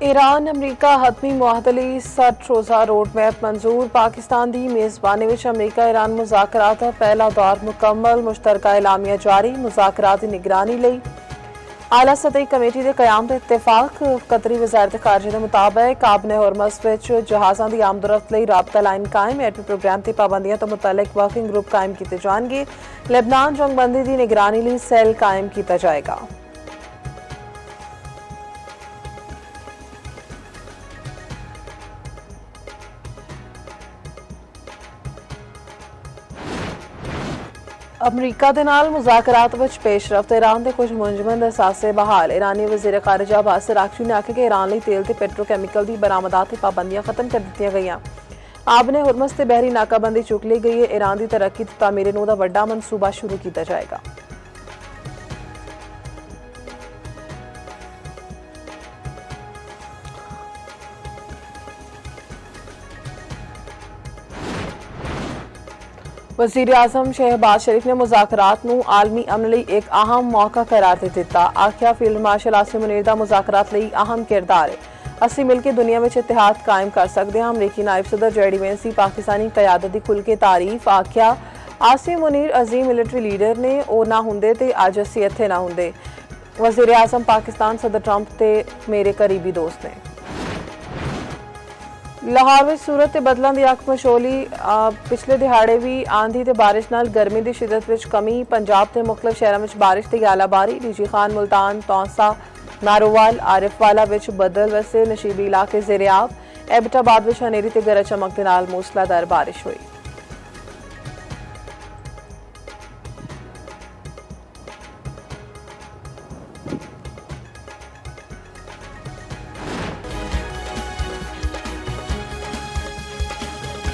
Iran अमरीका हतमी मुआहदे 60 रोज़ा road map मंजूर। पाकिस्तान की मेज़बानी में अमरीका ईरान मुज़ाकरात का पहला दौर मुकम्मल। मुश्तरका एलामिया जारी। मुज़ाकरात की निगरानी लई आला सतही कमेटी के क्याम का इत्तेफाक। कतरी वज़ारत खारजे के मुताबिक आपने होरमज़ विच जहाज़ों की आमदोरफ्त लई राबता लाइन कायम। एटमी प्रोग्राम की पाबंदियों तो मुतल्लिक वर्किंग ग्रुप कायम किए जाएंगे। लेबनान जंगबंदी की निगरानी लई सैल कायम किया जाएगा। अमरीका के नाल मुज़ाकरात विच पेशरफ्त। ईरान के कुछ मुंजमद असासे बहाल। ईरानी वज़ीर खारजा बासिर आखशी ने आख्या कि ईरान लई तेल ते पेट्रोकैमिकल की बरामदात की पाबंदियां खत्म कर दित्तियां गईयां। आपने हुरमज़ ते बहरी नाकाबंदी चुक ली गई है। ईरान की तरक्की ते तामीर नूं दा वड्डा मनसूबा शुरू किया जाएगा। वज़ीर आज़म शहबाज शरीफ ने मुज़ाकरात नूं आलमी अमन लई एक अहम मौका करार दे दिता। आख्या फील्ड मार्शल आसिम मुनीर दा मुज़ाकरात लई अहम किरदार है। असीं मिलकर दुनिया में इतिहाद कायम कर सकते हैं। अमरीकी नायब सदर जेडी वेंस की पाकिस्तानी क़यादत की खुल के तारीफ। आख्या आसिम मुनीर अजीम मिलिटरी लीडर ने ओ ना हुंदे ते अज असीं इत्थे ना हुंदे। वज़ीर आज़म पाकिस्तान सदर ट्रंप ते मेरे करीबी दोस्त ने। लाहौर में सूरत ते बदलों की अख मशोली। पिछले दिहाड़े भी आंधी ते बारिश नाल गर्मी की शिदत विच कमी। पंजाब के मुख्तलिफ शहरों में बारिश ते आलाबारी। डीजी खान मुल्तान तौसा नारोवाल आरिफवाला विच बदल वसे। नशीबी इलाके ज़ेरे आब। एबटाबाद विच हनेरी ते गरज चमक दे नाल मूसलाधार बारिश हुई।